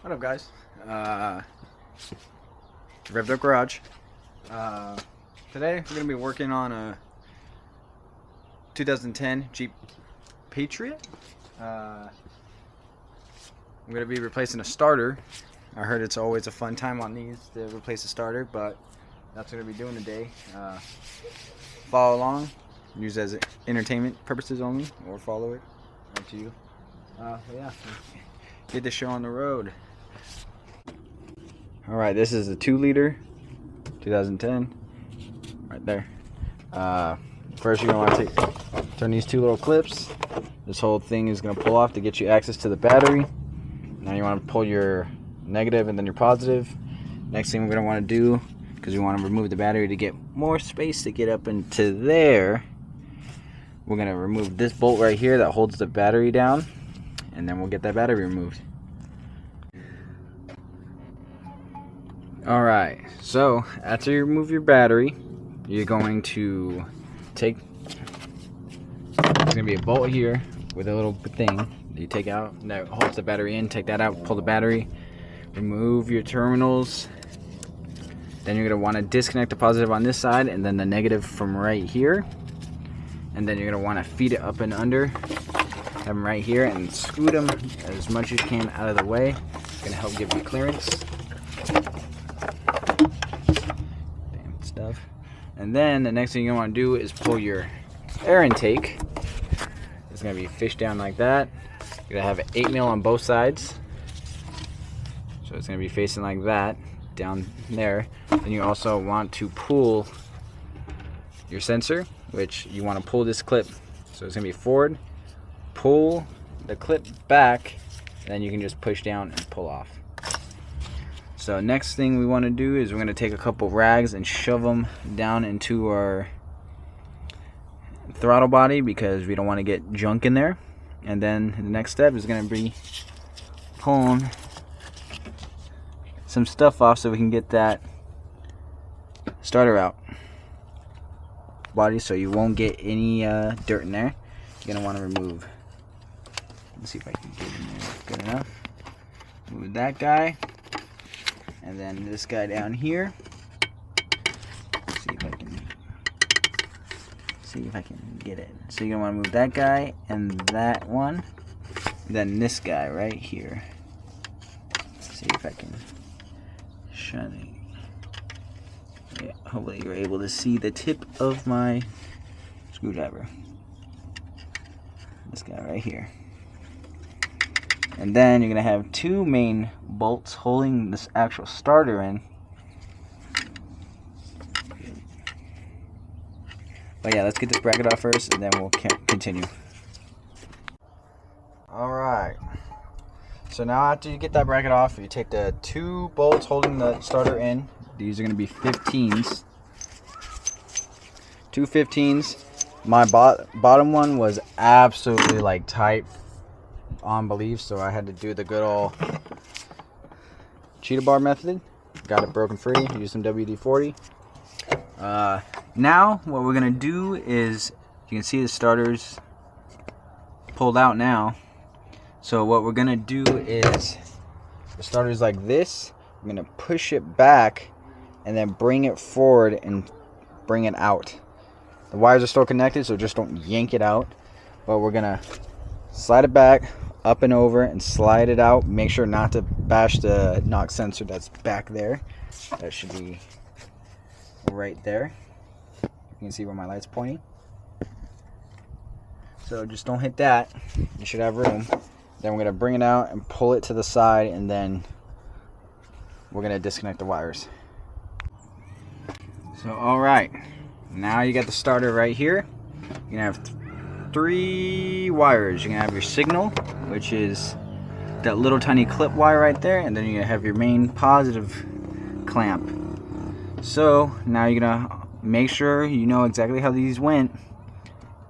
What up, guys? Revved Up Garage. Today we're gonna be working on a 2010 Jeep Patriot. I'm gonna be replacing a starter. I heard it's always a fun time on these to replace a starter, but that's what we're gonna be doing today. Follow along, use as entertainment purposes only, or follow it. Up to you. Yeah, get the show on the road. Alright, this is a 2-liter 2010 right there. First you're going to want to turn these two little clips. This whole thing is going to pull off to get you access to the battery. Now you want to pull your negative and then your positive. Next thing we're going to want to do, because we want to remove the battery to get more space to get up into there, we're going to remove this bolt right here that holds the battery down, and then we'll get that battery removed. Alright, so after you remove your battery, you're going to take, there's going to be a bolt here with a little thing that you take out that holds the battery in. Take that out, pull the battery, remove your terminals. Then you're going to want to disconnect the positive on this side and then the negative from right here. And then you're going to want to feed it up and under, have them right here, and scoot them as much as you can out of the way. It's going to help give you clearance. Stuff. And then the next thing you want to do is pull your air intake. It's going to be fished down like that. You're going to have 8 mil on both sides, so it's going to be facing like that down there. Then you also want to pull your sensor, which you want to pull this clip, so it's going to be forward, pull the clip back, and then you can just push down and pull off. So next thing we want to do is we're going to take a couple rags and shove them down into our throttle body because we don't want to get junk in there. And then the next step is going to be pulling some stuff off so we can get that starter out body, so you won't get any dirt in there. You're going to want to remove. Let's see if I can get in there good enough. Move that guy. And then this guy down here. Let's see if I can get it. So you're gonna want to move that guy and that one. Then this guy right here. Let's see if I can shine it. Yeah, hopefully you're able to see the tip of my screwdriver. This guy right here. And then you're going to have 2 main bolts holding this actual starter in. But yeah, let's get this bracket off first and then we'll continue. Alright. So now after you get that bracket off, you take the 2 bolts holding the starter in. These are going to be 15s. 2 15s. My bottom one was absolutely like tight on belief, so I had to do the good old cheetah bar method. Got it broken free, use some WD-40. Now what we're gonna do is, you can see the starters pulled out now, so what we're gonna do is, the starter's like this, I'm gonna push it back and then bring it forward and bring it out. The wires are still connected, so just don't yank it out, but we're gonna slide it back up and over and slide it out. Make sure not to bash the knock sensor that's back there. That should be right there. You can see where my light's pointing. So just don't hit that. You should have room. Then we're going to bring it out and pull it to the side, and then we're going to disconnect the wires. So alright, now you got the starter right here. You're going to have 3 wires. You're gonna have your signal, which is that little tiny clip wire right there, and then you're gonna have your main positive clamp. So now you're gonna make sure you know exactly how these went,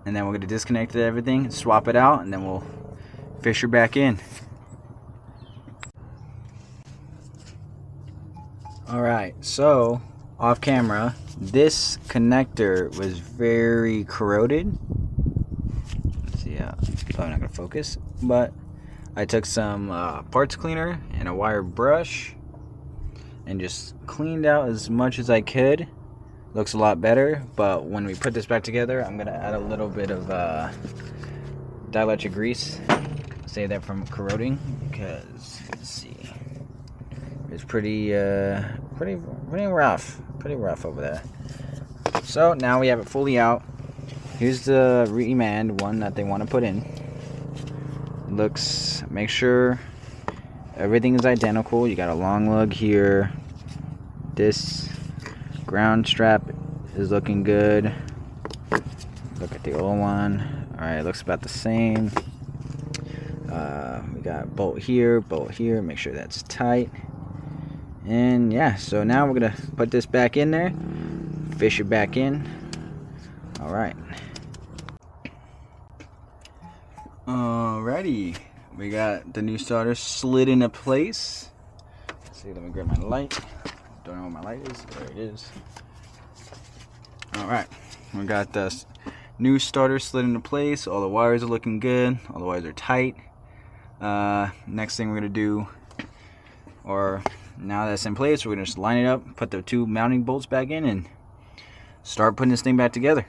and then we're gonna disconnect everything, swap it out, and then we'll fish her back in. Alright, so off camera, this connector was very corroded. Yeah, probably not gonna focus, but I took some parts cleaner and a wire brush and just cleaned out as much as I could. Looks a lot better, but when we put this back together, I'm gonna add a little bit of dielectric grease. Save that from corroding, because let's see, it's pretty rough over there. So now we have it fully out. Here's the remand one that they want to put in. Make sure everything is identical. You got a long lug here. This ground strap is looking good. Look at the old one. Alright, looks about the same. We got bolt here, make sure that's tight. And yeah, so now we're gonna put this back in there, fish it back in. Alright. Alrighty, we got the new starter slid into place. Let's see, let me grab my light. Don't know where my light is. There it is. Alright, we got this new starter slid into place. All the wires are looking good. All the wires are tight. Next thing we're gonna do, or now that's in place, we're gonna just line it up, put the 2 mounting bolts back in, and start putting this thing back together.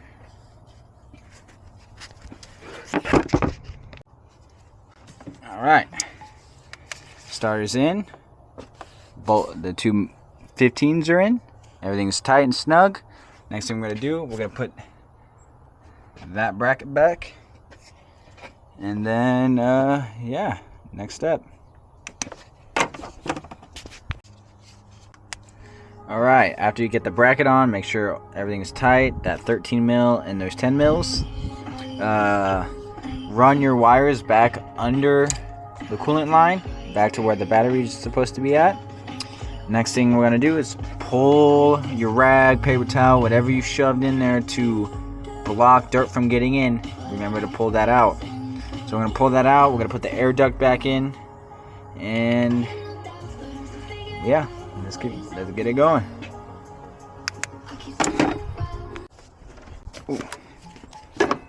Alright, starter's in, the 2 15s are in, everything's tight and snug. Next thing we're gonna do, we're gonna put that bracket back, and then yeah, next step. Alright, after you get the bracket on, make sure everything is tight, that 13 mil and there's 10 mils. Run your wires back under the coolant line, back to where the battery is supposed to be at. Next thing we're going to do is pull your rag, paper towel, whatever you shoved in there to block dirt from getting in. Remember to pull that out. So we're going to pull that out, we're going to put the air duct back in, and yeah, let's get it going. Ooh.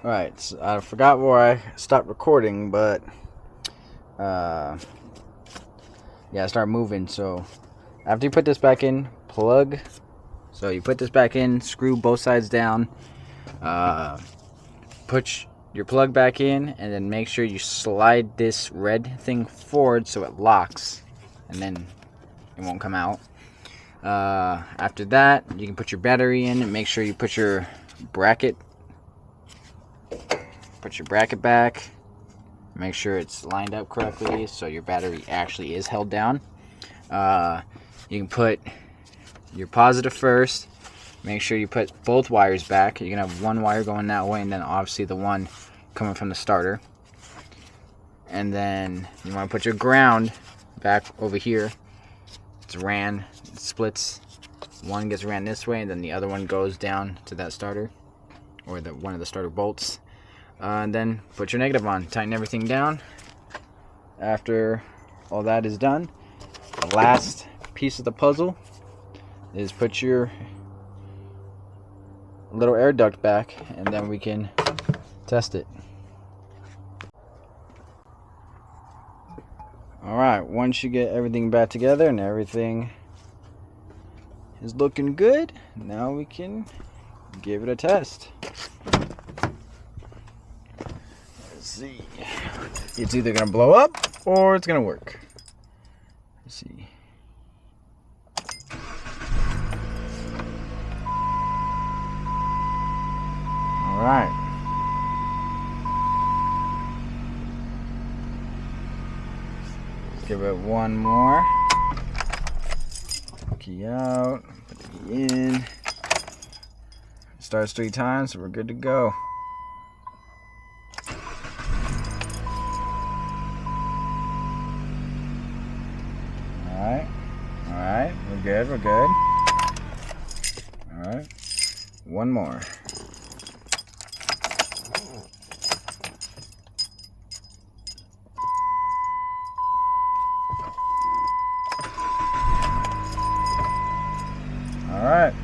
Alright, so I forgot where I stopped recording, but yeah, I start moving. So after you put this back in, plug. So you put this back in, screw both sides down, put your plug back in, and then make sure you slide this red thing forward so it locks, and then it won't come out. After that, you can put your battery in, and make sure you put your bracket back. Make sure it's lined up correctly so your battery actually is held down. You can put your positive first. Make sure you put both wires back. You're gonna have one wire going that way, and then obviously the one coming from the starter. And then you want to put your ground back over here. It's ran, it splits. One gets ran this way, and then the other one goes down to that starter, or one of the starter bolts. And then put your negative on. Tighten everything down. After all that is done, the last piece of the puzzle is put your little air duct back, and then we can test it. Alright, once you get everything back together and everything is looking good, now we can give it a test. Let's see. It's either going to blow up or it's going to work. Let's see. Alright. Give it one more. Key out. Put the key in. Starts 3 times, so we're good to go. Alright, we're good. Alright, one more. Alright.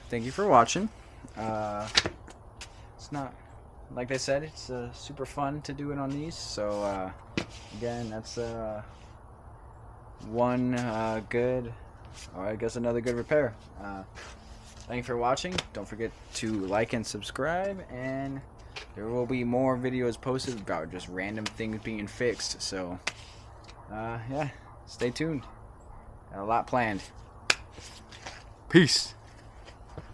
thank you for watching. It's not, like I said, it's super fun to do it on these. So again, that's one good, or I guess another good repair. Thank you for watching. Don't forget to like and subscribe, and there will be more videos posted about just random things being fixed. So yeah, stay tuned. Got a lot planned. Peace.